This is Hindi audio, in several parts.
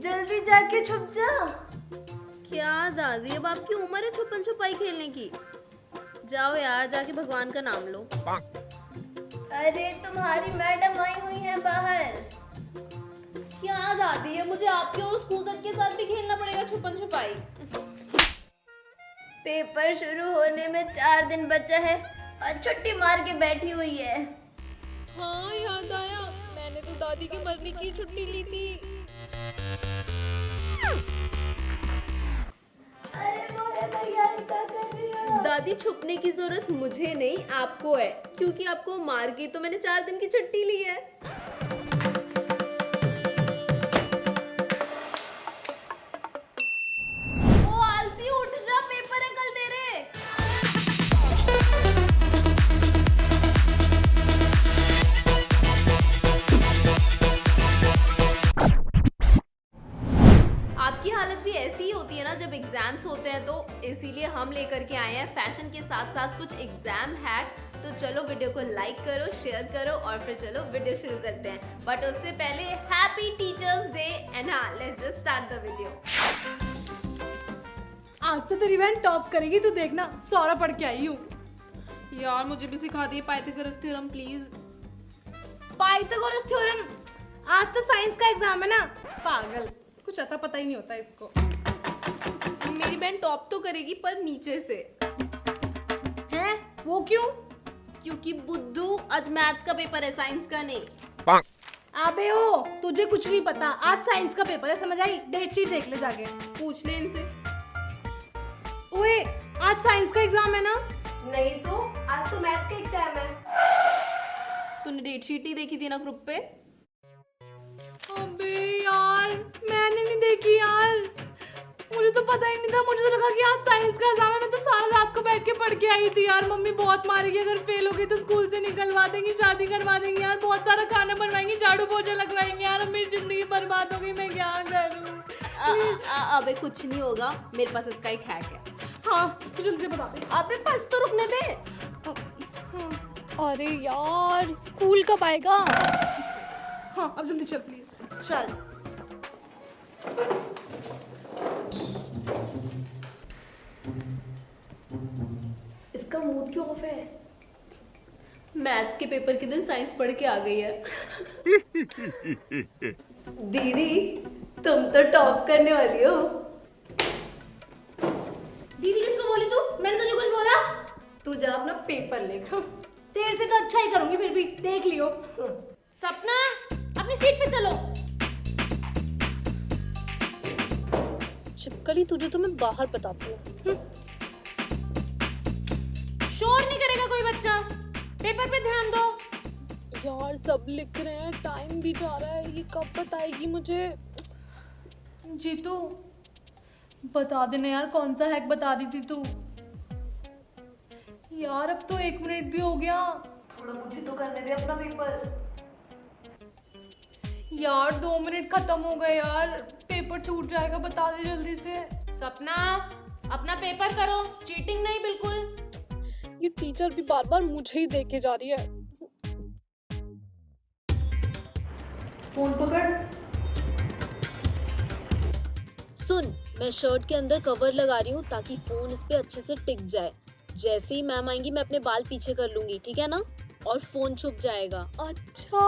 जल्दी जाके छुप जा। क्या दादी, अब आपकी उम्र है छुपन छुपाई खेलने की? जाओ यार, जाके भगवान का नाम लो। अरे तुम्हारी मैडम आई हुई है बाहर। क्या दादी है, मुझे आपके और उस कूजट के साथ भी खेलना पड़ेगा छुपन छुपाई। पेपर शुरू होने में 4 दिन बचा है और छुट्टी मार के बैठी हुई है। हाँ याद आया, मैंने तो दादी के मरने की छुट्टी ली थी। अरे मोरे भैया क्या कर रही हो? दादी छुपने की जरूरत मुझे नहीं आपको है, क्योंकि आपको मार के तो मैंने 4 दिन की छुट्टी ली है। ओ आलसी, उठ जा, पेपर है कल तेरे। आपकी हालत भी ऐसी ही होती है ना जब एग्जाम्स होते हैं, तो इसीलिए हम लेकर के आए हैं फैशन के साथ साथ कुछ एग्जाम हैक। तो चलो वीडियो को लाइक करो, शेयर करो और फिर चलो वीडियो शुरू करते हैं। बट उससे पहले हैप्पी टीचर्स डे एंड हाँ, let's just start the video. आज तो तेरी बहन टॉप करेगी, तू देखना। सौरा पढ़ के आई हूँ। यार मुझे भी सिखा दिए Pythagoras theorem please. Pythagoras theorem? आज तो साइंस का एग्जाम है ना, पागल। कुछ अता पता ही नहीं होता इसको। मेरी बहन टॉप तो करेगी पर नीचे से। हैं? वो क्यों? क्योंकि बुद्धू, आज मैथ्स का पेपर है, साइंस का नहीं। अबे ओ, तुझे कुछ नहीं पता। आज साइंस का पेपर है, समझ आई? डेट शीट देख ले जाके। पूछ ले इनसे। ओए, आज साइंस का एग्जाम है ना? नहीं तो आज तो मैथ्स का एग्जाम है। तूने डेट शीट ही देखी थी ना ग्रुप पे? अबे यार, मैंने नहीं देखी यार। मुझे तो पता ही नहीं था। मुझे तो लगा कि आज साइंस का एग्जाम है। मैं तो सारा रात को बैठ के पढ़ के आई थी यार। मम्मी बहुत मारेगी अगर फेल हो गई तो, स्कूल से निकलवा देंगी, शादी करवा देंगी यार, बहुत सारा खाना बनवाएंगी, झाड़ू पोछा लगवाएंगे यार। अब मेरी जिंदगी बर्बाद हो गई, मैं क्या करूं? अबे कुछ नहीं होगा, मेरे पास इसका एक हैक है। हाँ, तो जल्दी से बता दे। अबे बस तो रुकने दे। अरे यार, स्कूल कब आएगा? हाँ, अब जल्दी चल प्लीज। चल। इसका मूड क्यों ऑफ है? मैथ्स के पेपर के दिन साइंस पढ़ के आ गई है। दीदी तुम तो टॉप करने वाली हो। दीदी किसको बोली तू? मैंने तुझे कुछ बोला? तू जा अपना पेपर लेकर। तेरे से तो अच्छा ही करूंगी, फिर भी देख लियो। सपना, अपनी सीट पे चलो। चिपकली, तुझे तो मैं बाहर बताती हूँ। शोर नहीं करेगा कोई बच्चा, पेपर पे ध्यान दो। यार सब लिख रहे हैं, टाइम भी जा रहा है, ये कब बताएगी मुझे? जीतू बता देना यार, कौन सा हैक बता दी थी तू? यार अब तो 1 मिनट भी हो गया। थोड़ा मुझे तो करने दे अपना पेपर। यार 2 मिनट खत्म हो गए यार, पेपर छूट जाएगा, बता दे जल्दी से। सपना, अपना पेपर करो, चीटिंग नहीं बिल्कुल। ये टीचर भी बार बार मुझे ही देखे जा रही है। फोन पकड़। सुन, मैं शर्ट के अंदर कवर लगा रही हूँ ताकि फोन इस पे अच्छे से टिक जाए। जैसे ही मैम आएंगी मैं अपने बाल पीछे कर लूंगी, ठीक है ना? और फोन छुप जाएगा। अच्छा,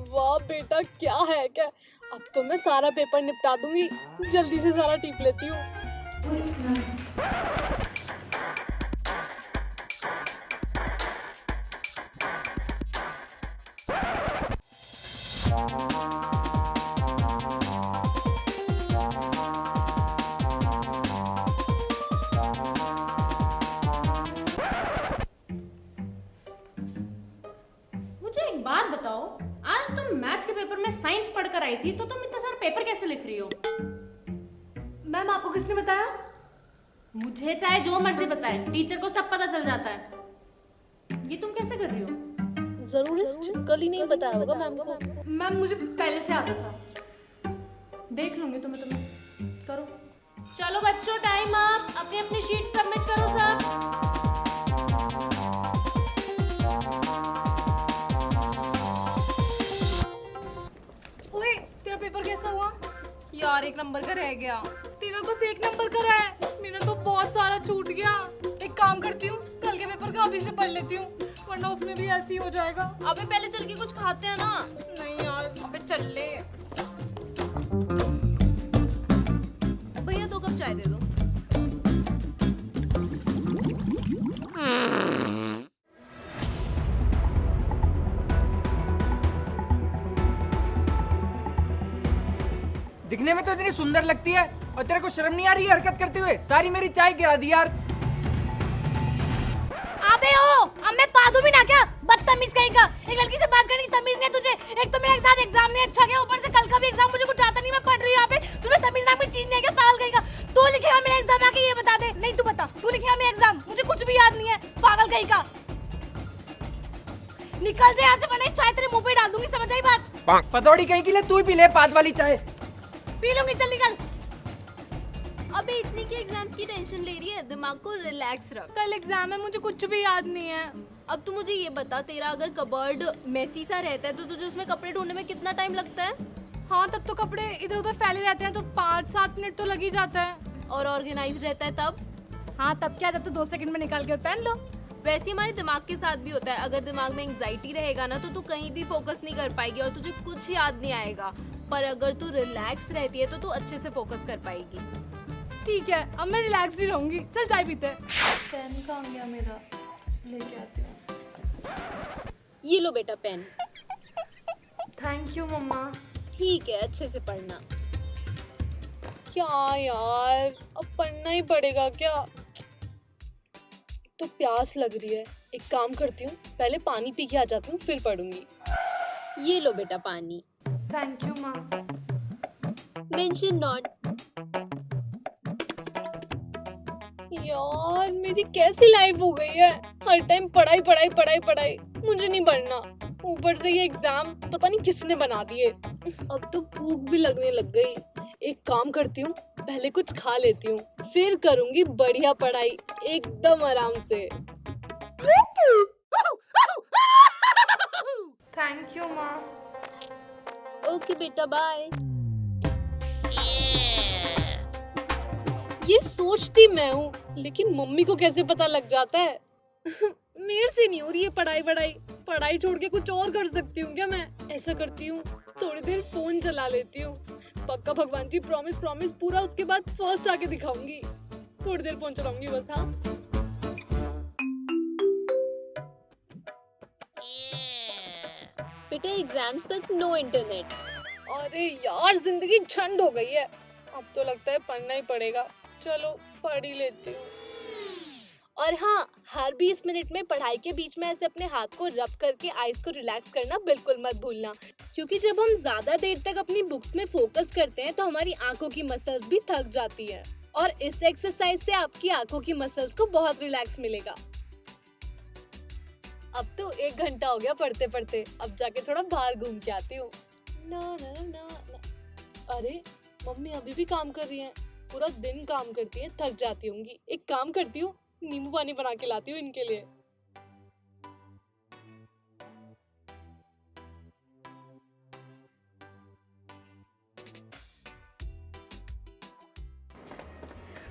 वाह बेटा, क्या है क्या? अब तो मैं सारा पेपर निपटा दूंगी। जल्दी से सारा टीप लेती हूँ। मुझे एक बात बताओ, आज तुम मैथ्स के पेपर में साइंस पढ़कर आई थी, तो तुम इतना सारा पेपर कैसे लिख रही हो? मैम आपको किसने बताया? मुझे चाहे जो मर्जी बताए, टीचर को सब पता चल जाता है। ये तुम कैसे कर रही हो? जरूर इस चिपकली नहीं बताया होगा मैम को। मैम मुझे पहले से आता था। देख लूंगी तुम्हें। करो। चलो बच्चों, टाइम अप। अपनी अपनी शीट सबमिट करो सब। ओए, तेरा पेपर कैसा हुआ? 1 नंबर का रह गया। तेरा बस 1 नंबर का रहा है, मेरा तो बहुत सारा छूट गया। एक काम करती हूँ, कल के पेपर का अभी से पढ़ लेती हूँ, वरना उसमें भी ऐसे ही हो जाएगा। अबे पहले चल के कुछ खाते हैं ना। नहीं यार, अबे चल ले। भैया 2 कप चाय दे दो। दिखने में तो इतनी सुंदर लगती है और तेरे को शर्म नहीं आ रही है हरकत करते हुए? सारी मेरी चाय गिरा दी यार। अबे ओ, अब मैं पादू भी ना क्या? बदतमीज कहीं का। एक लड़की से बात करने की तमीज नहीं तुझे। एक तो मेरा एग्जाम नहीं अच्छा गया, ऊपर से कल का भी एग्जाम मुझे कुछ आता नहीं, मैं पढ़ रही हूँ यहाँ पे। तुम्हें तमीज नाम की चीज नहीं है क्या? पागल कहीं का। तू लिखेगा मेरा एग्जाम आके ये बता दे। नहीं तू बता, तू लिखेगा मेरा एग्जाम, मुझे कुछ भी याद नहीं है। पागल कहीं का। निकल जा यहाँ से, वरना चाय तेरे मुंह पे डाल दूंगी, समझ आई बात? पतौड़ी कहीं की ले, तू ही पी ले पाद वाली चाय। पी लूंगी, चल निकल। अबे इतनी की एग्जाम्स की टेंशन ले रही है, दिमाग को रिलैक्स रख। कल एग्जाम है, मुझे कुछ भी याद नहीं है। अब तू मुझे ये बता, तेरा अगर कबर्ड मेसी सा रहता है तो तुझे उसमें कपड़े ढूंढने में कितना टाइम लगता है? हाँ, तब तो कपड़े इधर उधर फैले रहते हैं तो 5-7 मिनट तो लग ही जाता है। और ऑर्गेनाइज रहता है तब? हाँ, तब क्या, तब तो 2 सेकंड में निकाल कर पहन लो। वैसे ही हमारे दिमाग के साथ भी होता है। अगर दिमाग में एंजाइटी रहेगा ना तो तू कहीं भी फोकस नहीं कर पाएगी और तुझे कुछ याद नहीं आएगा। पर अगर तू रिलैक्स रहती है तो तू अच्छे से फोकस कर पाएगी। ठीक है, अब मैं रिलैक्स ही रहूंगी। चल चाय पीते हैं। पेन कहाँ गया मेरा? लेके आती हूँ। ये लो बेटा पेन। थैंक यू मम्मा। ठीक है, अच्छे से पढ़ना। क्या यार, अब पढ़ना ही पड़ेगा क्या? तो प्यास लग रही है, एक काम करती हूँ, पहले पानी पी के आ जाती हूँ, फिर पढ़ूंगी। ये लो बेटा पानी। थैंक यू माँ। Mention not. यार मेरी कैसी लाइफ हो गई है, हर टाइम पढ़ाई पढ़ाई पढ़ाई पढ़ाई। मुझे नहीं पढ़ना, ऊपर से ये एग्जाम पता नहीं किसने बना दिए। अब तो भूख भी लगने लग गई। एक काम करती हूँ, पहले कुछ खा लेती हूँ, फिर करूंगी बढ़िया पढ़ाई एकदम आराम से। थैंक यू माँ। ओके बेटा बाय। ये सोचती मैं हूँ, लेकिन मम्मी को कैसे पता लग जाता है? मेरे से नहीं हो रही है पढ़ाई बढ़ाई। पढ़ाई छोड़ के कुछ और कर सकती हूँ क्या मैं? ऐसा करती हूँ, थोड़ी देर फोन चला लेती हूँ। पक्का भगवान जी, प्रॉमिस प्रॉमिस पूरा, उसके बाद फर्स्ट आके दिखाऊंगी। थोड़ी देर फोन चलाऊंगी बस। हाँ बेटा एग्जाम्स तक नो इंटरनेट। अरे यार, जिंदगी झंड हो गई है। अब तो लगता है पढ़ना ही पड़ेगा। चलो पढ़ ही लेती हूँ। और हाँ, हर 20 मिनट में पढ़ाई के बीच में ऐसे अपने हाथ को रब करके आईज को रिलैक्स करना बिल्कुल मत भूलना, क्योंकि जब हम ज्यादा देर तक अपनी बुक्स में फोकस करते हैं तो हमारी आंखों की मसल्स भी थक जाती है। और इस एक्सरसाइज से आपकी आंखों की मसल्स को बहुत रिलैक्स मिलेगा। अब तो 1 घंटा हो गया पढ़ते पढ़ते, अब जाके थोड़ा बाहर घूम के आती हूँ। ना ना ना ना। अरे मम्मी अभी भी काम कर रही हैं, पूरा दिन काम करती है, थक जाती होंगी। एक काम करती हूँ, नींबू पानी बना के लाती हूँ इनके लिए।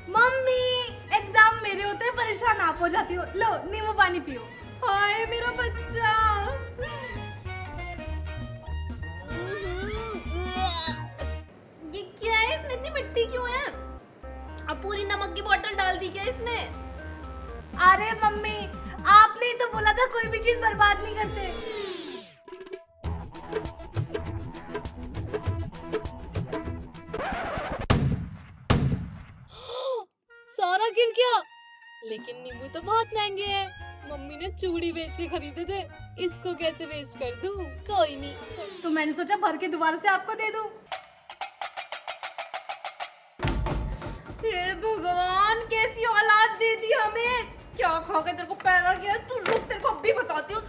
मम्मी, एग्जाम मेरे होते हैं, परेशान आप हो जाती हो। लो नींबू पानी पियो। हाय मेरा बच्चा। ये क्या है? इसमें इतनी मिट्टी क्यों है? अब पूरी नमक की बोतल डाल दी क्या इसमें? अरे मम्मी, आपने ही तो बोला था कोई भी चीज बर्बाद नहीं करते। सारा गिर गया, लेकिन नींबू तो बहुत महंगे हैं। मम्मी ने चूड़ी बेच के खरीदे थे, इसको कैसे वेस्ट कर दूं? कोई नहीं, तो मैंने सोचा भर के दोबारा से आपको दे दूं। हे भगवान, कैसी औलाद दे दी हमें। क्या खा के तेरे को पैदा किया? तू रुक, तेरे को अभी बताती हूँ।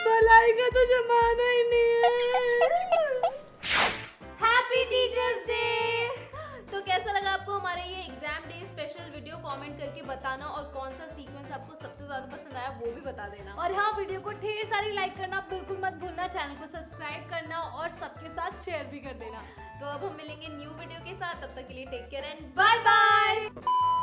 भलाई का तो जमाना ही नहीं है। Happy teachers day. तो कैसा लगा आपको हमारे ये exam day special video? Comment करके बताना, और कौन सा सीक्वेंस डांस आपको सबसे ज्यादा पसंद आया वो भी बता देना। और हाँ, वीडियो को ढेर सारी लाइक करना बिल्कुल मत भूलना, चैनल को सब्सक्राइब करना और सबके साथ शेयर भी कर देना। तो अब हम मिलेंगे न्यू वीडियो के साथ, तब तक के लिए take care and bye bye.